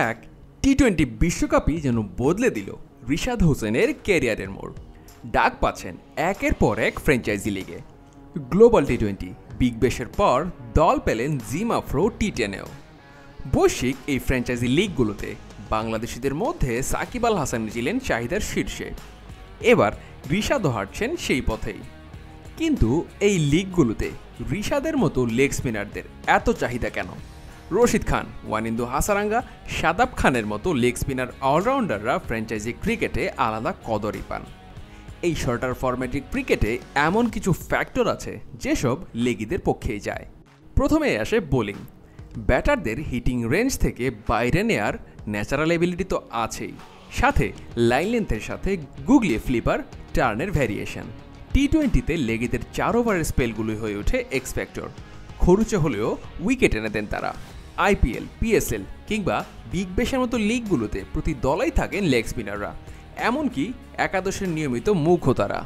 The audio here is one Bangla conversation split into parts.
এক টি-20 বিশ্বকাপই যেন বদলে দিল রিশাদ হোসেনের ক্যারিয়ারের মোড়। ডাক পাচ্ছেন একের পর এক ফ্র্যাঞ্চাইজি লিগে। গ্লোবাল টি-20 বিগ ব্যাশের পর দল পেলেন জিম আফ্রো টি-10-এও। বৈশ্বিক এই ফ্র্যাঞ্চাইজি লিগগুলোতে বাংলাদেশিদের মধ্যে সাকিব আল হাসান ছিলেন চাহিদার শীর্ষে। এবার রিশাদও হাঁটছেন সেই পথেই। কিন্তু এই লিগগুলোতে রিশাদের মতো লেগ স্পিনারদের এত চাহিদা কেন? রশিদ খান, ওয়ানিন্দু হাসারাঙ্গা, শাদাব খানের মতো লেগ স্পিনার অলরাউন্ডাররা ফ্র্যাঞ্চাইজি ক্রিকেটে আলাদা কদরই পান। এই শর্টার ফরম্যাটিক ক্রিকেটে এমন কিছু ফ্যাক্টর আছে যেসব লেগিদের পক্ষেই যায়। প্রথমে আসে বোলিং। ব্যাটারদের হিটিং রেঞ্জ থেকে বাইরে নেয়ার ন্যাচারাল এবিলিটি তো আছেই, সাথে লাইন লেন্থের সাথে গুগলি ফ্লিপার টার্নের ভ্যারিয়েশন। টি-20তে লেগিদের 4 ওভারের স্পেলগুলোই হয়ে ওঠে এক্স ফ্যাক্টর। খরুচে হলেও উইকেট এনে দেন তারা। আইপিএল, পিএসএল কিংবা বিগ ব্যাশের মতো লিগগুলোতে প্রতি দলেই থাকেন লেগ স্পিনাররা, এমনকি একাদশের নিয়মিত মুখও তারা।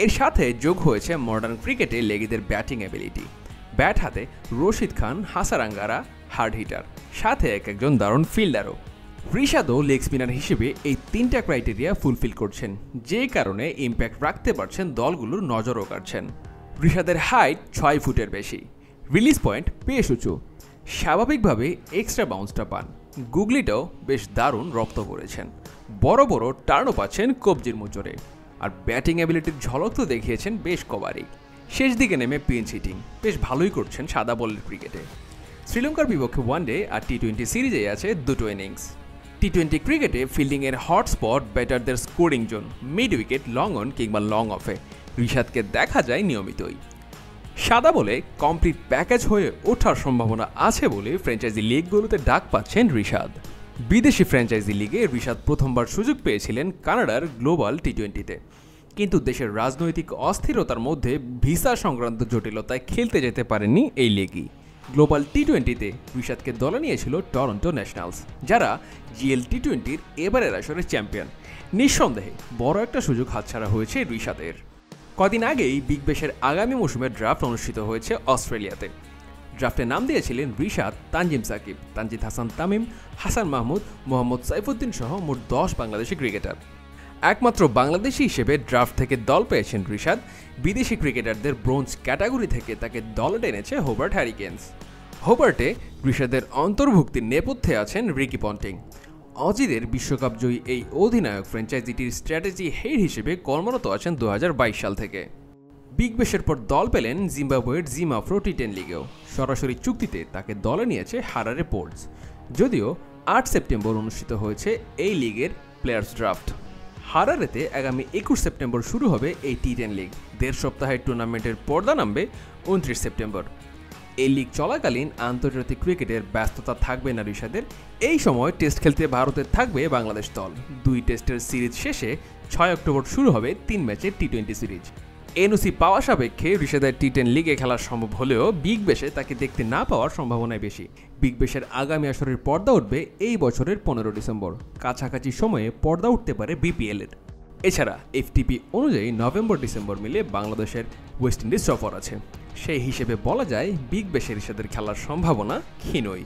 এর সাথে যোগ হয়েছে মডার্ন ক্রিকেটে লেগিদের ব্যাটিং অ্যাবিলিটি। ব্যাট হাতে রশিদ খান, হাসারাঙ্গারা হার্ড হিটার, সাথে একজন দারুণ ফিল্ডারও। রিশাদও লেগ স্পিনার হিসেবে এই 3টা ক্রাইটেরিয়া ফুলফিল করছেন, যে কারণে ইম্প্যাক্ট রাখতে পারছেন, দলগুলোর নজরও কাটছেন। রিশাদের হাইট 6 ফুটের বেশি, রিলিজ পয়েন্ট বেশ উঁচু, স্বাভাবিকভাবে এক্সট্রা বাউন্সটা পান। গুগলিটাও বেশ দারুণ রপ্ত করেছেন, বড় বড় টার্নও পাচ্ছেন কবজির মোচরে। আর ব্যাটিং অ্যাবিলিটির ঝলক তো দেখিয়েছেন বেশ কবারই। শেষ দিকে নেমে পিঞ্চ হিটিং বেশ ভালোই করছেন সাদা বলের ক্রিকেটে। শ্রীলঙ্কার বিপক্ষে ওয়ানডে আর টি-20 সিরিজে আছে দুটো ইনিংস। টি-20 ক্রিকেটে ফিল্ডিংয়ের হটস্পট ব্যাটারদের scoring zone, mid wicket, long on কিংবা লং অফে রিশাদকে দেখা যায় নিয়মিতই। সাদা বলে কমপ্লিট প্যাকেজ হয়ে ওঠার সম্ভাবনা আছে বলে ফ্র্যাঞ্চাইজি লিগগুলোতে ডাক পাচ্ছেন রিশাদ। বিদেশি ফ্র্যাঞ্চাইজি লিগে রিশাদ প্রথমবার সুযোগ পেয়েছিলেন কানাডার গ্লোবাল টি-20-তে, কিন্তু দেশের রাজনৈতিক অস্থিরতার মধ্যে ভিসা সংক্রান্ত জটিলতায় খেলতে যেতে পারেননি এই লিগই। গ্লোবাল টি-20-তে রিশাদকে দলে নিয়েছিল টরন্টো ন্যাশনালস, যারা জিএল টি-20-র এবারের আসরের চ্যাম্পিয়ন। নিঃসন্দেহে বড় একটা সুযোগ হাতছাড়া হয়েছে রিশাদের। কদিন আগেই বিগ ব্যাশের আগামী মৌসুমের ড্রাফট অনুষ্ঠিত হয়েছে অস্ট্রেলিয়াতে। ড্রাফটে নাম দিয়েছিলেন রিশাদ, তানজিম সাকিব, তানজিদ হাসান তামিম, হাসান মাহমুদ, মোহাম্মদ সাইফুদ্দিন সহ মোট 10 বাংলাদেশি ক্রিকেটার। একমাত্র বাংলাদেশি হিসেবে ড্রাফট থেকে দল পেয়েছেন রিশাদ। বিদেশি ক্রিকেটারদের ব্রোঞ্জ ক্যাটাগরি থেকে তাকে দলে টেনেছে হোবার্ট হ্যারিকেন্স। হোবার্টে রিশাদের অন্তর্ভুক্তির নেপথ্যে আছেন রিকি পন্টিং। অজিদের বিশ্বকাপ জয়ী এই অধিনায়ক ফ্র্যাঞ্চাইজিটির স্ট্র্যাটেজি হেড হিসেবে কর্মরত আছেন 2022 সাল থেকে। বিগ ব্যাশের পর দল পেলেন জিম্বাবুয়ের জিম আফ্রো টি-10 লিগেও। সরাসরি চুক্তিতে তাকে দলে নিয়েছে হারারে পোর্টস। যদিও 8 সেপ্টেম্বর অনুষ্ঠিত হয়েছে এই লিগের প্লেয়ার্স ড্রাফট। হারারেতে আগামী 21 সেপ্টেম্বর শুরু হবে এই টি-10 লিগ। 1.5 সপ্তাহের টুর্নামেন্টের পর্দা নামবে 29 সেপ্টেম্বর। এই লিগ চলাকালীন আন্তর্জাতিক ক্রিকেটের ব্যস্ততা থাকবে না রিশাদের। এই সময় টেস্ট খেলতে ভারতে থাকবে বাংলাদেশ দল। 2 টেস্টের সিরিজ শেষে 6 অক্টোবর শুরু হবে 3 ম্যাচের টি-20 সিরিজ। এনওসি পাওয়া সাপেক্ষে রিশাদের টি-10 লিগে খেলা সম্ভব হলেও বিগ ব্যাশে তাকে দেখতে না পাওয়ার সম্ভাবনাই বেশি। বিগ ব্যাশের আগামী আসরের পর্দা উঠবে এই বছরের 15 ডিসেম্বর। কাছাকাছি সময়ে পর্দা উঠতে পারে বিপিএল-এর। এছাড়া এফটিপি অনুযায়ী নভেম্বর-ডিসেম্বর মিলে বাংলাদেশের ওয়েস্ট ইন্ডিজ সফর আছে। সেই হিসেবে বলা যায় বিগ ব্যাশে রিশাদের খেলার সম্ভাবনা ক্ষীণই।